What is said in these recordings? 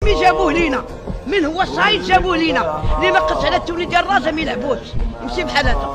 مين جابوه لينا؟ من هو الصعيد جابوه لينا؟ اللي ما قدش على التولي ديال الراجا ما يلعبوش، يمشي بحال هذا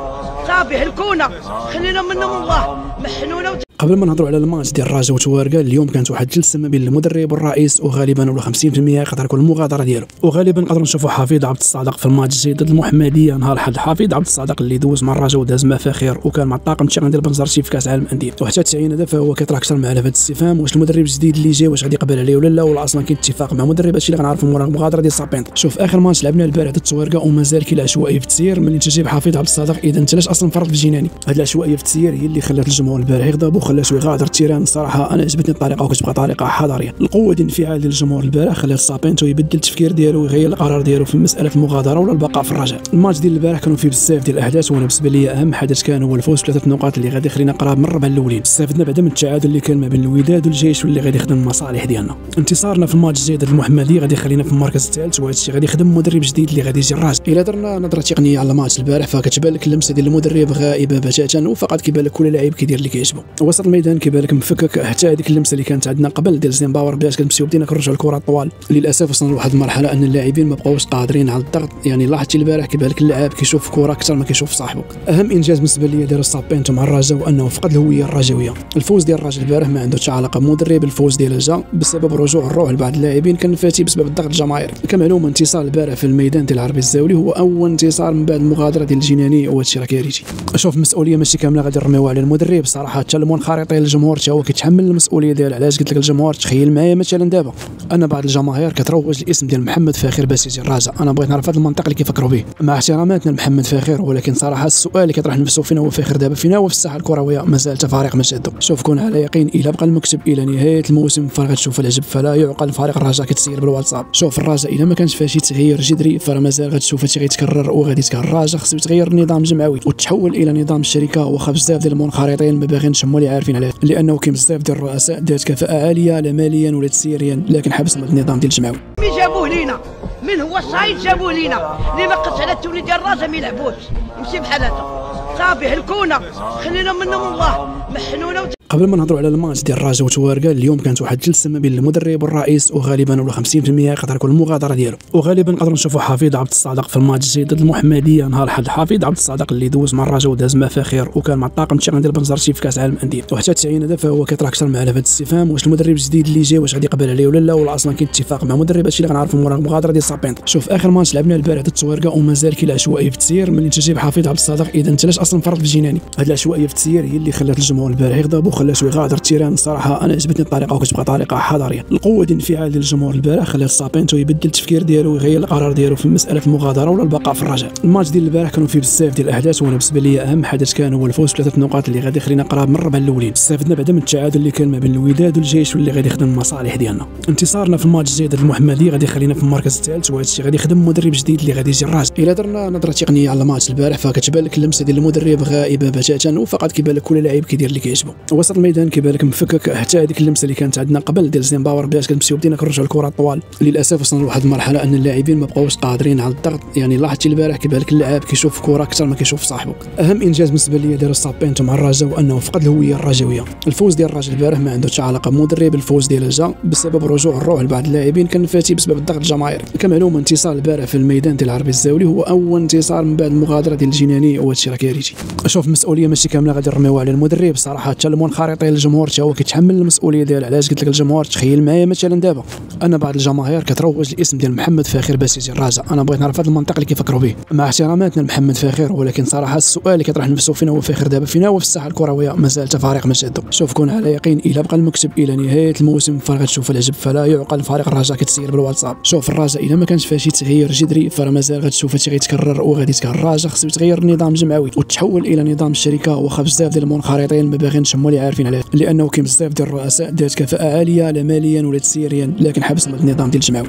صافي هلكونا، خلينا منهم الله محنونه. قبل ما نهضروا على الماتش ديال الرجاء وتوارقه، اليوم كانت واحد الجلسه ما بين المدرب والرئيس، وغالبا ولا 50% يقدر يكون المغادره ديالو، وغالبا نقدروا نشوفوا حفيظ عبد الصادق في الماتش الجاي ضد المحمديه نهار الحد. حفيظ عبد الصادق اللي دوز مع الرجاء وداز مفاخير وكان مع الطاقم التقني ديال بنزرتي في كاس العالم للانديه، وحتى تعيين هذا فهو كيطرح اكثر من على هذا الاستفهام واش المدرب الجديد اللي جاي واش غادي يقبل عليه ولا لا، ولا اصلا كاين اتفاق مع مدرب. هادشي اللي غنعرفوا مورا المغادره ديال سابينت. شوف اخر ماتش لعبنا البارح ضد التوارقه ومازال كاين العشوائيه في التسيير ملي انت جايب حفيظ عبد الصادق، اذا انت علاش اصلا فرط في الجناني؟ هاد العشوائيه في التسيير هي اللي خلات الجمهور البارح يغضب وخلاته يغادر التيران. الصراحه انا عجبتني الطريقه وكتبقى طريقه حضاريه. القوه ديال الانفعال ديال الجمهور البارح خلات سابينتو يبدل التفكير ديالو ويغير القرار ديالو في مساله المغادره ولا البقاء في الرجاء. الماتش ديال البارح كانوا فيه بزاف ديال الاحداث، وانا بالنسبه لي اهم حدث كان هو الفوز ب3 نقاط اللي غادي يخلينا قراب من الربع الاولين. استفدنا بعدا من التعادل اللي كان ما بين الوداد والجيش واللي غادي يخدم المصالح ديالنا. انتصارنا في الماتش الجاي ضد المحمديه غادي يخلينا في المركز الثالث، وهذا الشيء غادي يخدم مدرب جديد اللي غادي يجي الراجل. الا درنا نظره تقنيه على الماتش البارح فكتبان لك اللمسه ديال المدرب غائبه بتاتا، وفقط كيبان لك كل لاعب كيدير اللي كيعجبو. وسط الميدان كيبان لك مفكك، حتى هذيك اللمسه اللي كانت عندنا قبل ديال زين باور بدات كنمشيو بدينا كنرجعوا الكره طوال. للاسف وصلنا لواحد المرحله ان اللاعبين ما بقاوش قادرين على الضغط، يعني لاحظتي البارح كيبان لك اللاعب كيشوف كره اكثر ما كيشوف صاحبه. اهم انجاز بالنسبه لي داروا سابينتو مع الرجاء هو انه فقد الهويه الرجاويه. الفوز ديال الرجاء البارح ما عنده حتى علاقه بمدرب، الفوز ديال جا بسبب رجوع الروح لبعض اللاعبين كان فاتي بسبب الضغط الجماهيري. كمعلومه انتصار البارح في الميدان ديال العربي الزاولي هو اول انتصار من بعد المغادره ديال الجناني، وهذا الشيء راه كارثي. شوف المسؤوليه ماشي كامله غادي نرميوها على المدرب، صراحه حتى المنخرطين الجمهور حتى هو كيتحمل المسؤوليه ديال. علاش قلت لك الجمهور؟ تخيل معايا مثلا دابا انا بعض الجماهير كتروج الاسم ديال محمد فاخر باش يجي الرجاء، انا بغيت نعرف هذا المنطق اللي كيفكروا به مع احتراماتنا لمحمد فاخر، ولكن صراحه السؤال اللي كيطرح نفسه فينا هو فاخر دابا فينا هو في الساحه الكرويه مازال تفاريق مشادو. شوف كون على يقين الا بقى المكتب الى نهايه الموسم فغتشوف العجب، فلا يعقل فريق الرجاء كتسير بالواتساب. شوف الرجاء الا ما كانش فيه شي تغيير جذري فراه مازال غتشوف هادشي غيتكرر وغادي يتكرر. الرجاء خصو يتغير النظام الجمعوي وتحول الى نظام الشركه، واخا بزاف ديال المنخرطين ما باغيين نشموا اللي عارفين عليه، لانه كاين بزاف ديال الرؤساء دارت كفاءه عاليه لا ماليا ولا تسييريا، لكن حبسنا النظام ديال الجمعوي. مين جابوه لينا؟ من هو الصعيد جابوه لينا؟ اللي ما قدش على التولي ديال الراجا ما يلعبوش، يمشي بحال هذا صافي هلكونا، خلينا منهم الله محنونه. قبل ما نهضروا على الماتش ديال الرجاء وتوارقه، اليوم كانت واحد الجلسه ما بين المدرب والرئيس، وغالبا ولا 50% يقدر يكون المغادره ديالو، وغالبا نقدروا نشوفوا حفيظ عبد الصادق في الماتش الجاي ضد المحمديه نهار الحد. حفيظ عبد الصادق اللي دوز مع الرجاء وداز مفاخير وكان مع الطاقم التقني ديال بنزرتي في كاس العالم للانديه، وحتى تعيين هذا فهو كيطرح اكثر من على هذا الاستفهام واش المدرب الجديد اللي جاي واش غادي يقبل عليه ولا لا، ولا اصلا كاين اتفاق مع مدرب. هادشي اللي غنعرفوا مورا المغادره ديال سابينت. شوف اخر ماتش لعبنا البارح ضد التوارقه ومازال كاين العشوائيه في التسيير ملي انت جايب حفيظ عبد الصادق، اذا انت علاش اصلا فرط في الجناني؟ هاد العشوائيه في التسيير هي اللي خلات الجمهور البارح يغضب وخلاته يغادر التيران. الصراحه انا عجبتني الطريقه وكتبقى طريقه حضاريه. القوه ديال الانفعال ديال الجمهور البارح خلات سابينتو يبدل التفكير ديالو ويغير القرار ديالو في مساله المغادره ولا البقاء في الرجاء. الماتش ديال البارح كانوا فيه بزاف ديال الاحداث، وانا بالنسبه لي اهم حدث كان هو الفوز ب3 نقاط اللي غادي يخلينا قراب من الربع الاولين. استفدنا بعدا من التعادل اللي كان ما بين الوداد والجيش واللي غادي يخدم المصالح ديالنا. انتصارنا في الماتش الجاي ضد المحمديه غادي يخلينا في المركز الثالث، وهذا الشيء غادي يخدم مدرب جديد اللي غادي يجي الراجل. الا درنا نظره تقنيه على الماتش البارح فكتبان لك اللمسه ديال المدرب غائبه بتاتا، وفقط كيبان لك كل لاعب كيدير اللي كيعجبو. وسط الميدان كيبان لك مفكك، حتى هذيك اللمسه اللي كانت عندنا قبل ديال زين باور بدات كنمشيو بدينا كنرجعوا الكره طوال. للاسف وصلنا لواحد المرحله ان اللاعبين ما بقاوش قادرين على الضغط، يعني لاحظتي البارح كيبان لك اللاعب كيشوف كره اكثر ما كيشوف صاحبه. اهم انجاز بالنسبه لي داروا سابينتو مع الرجاء هو انه فقد الهويه الرجاويه. الفوز ديال الرجاء البارح ما عنده حتى علاقه بمدرب، الفوز ديال جا بسبب رجوع الروح لبعض اللاعبين كان فاتي بسبب الضغط الجماهيري. كمعلومه انتصار البارح في الميدان ديال العربي الزاولي هو اول انتصار من بعد المغادره ديال الجناني، وهذا الشيء راه كارثي. شوف المسؤوليه ماشي كامله غادي نرميوها على المدرب، صراحه حتى المنخرطين الجمهور حتى هو كيتحمل المسؤوليه ديال. علاش قلت لك الجمهور؟ تخيل معايا مثلا دابا انا بعض الجماهير كتروج الاسم ديال محمد فاخر باش يجي الرجاء، انا بغيت نعرف هذا المنطق اللي كيفكروا به مع احتراماتنا لمحمد فاخر، ولكن صراحه السؤال اللي كيطرح نفسه فينا هو فاخر دابا فينا هو في الساحه الكرويه مازال تفاريق مشادو. شوف كون على يقين الا بقى المكتب الى نهايه الموسم فغتشوف العجب، فلا يعقل فريق الرجاء كتسير بالواتساب. شوف الرجاء الا ما كانش فيه شي تغيير جذري فراه مازال غتشوف هادشي غيتكرر وغادي يتكرر. الرجاء خصو يتغير النظام الجمعوي وتحول الى نظام الشركه، واخا بزاف ديال المنخرطين ما باغيين نشموا اللي عارفين عليه، لانه كاين بزاف ديال الرؤساء دارت كفاءه عاليه لا ماليا ولا تسييريا، لكن حبسنا النظام ديال الجمعوي.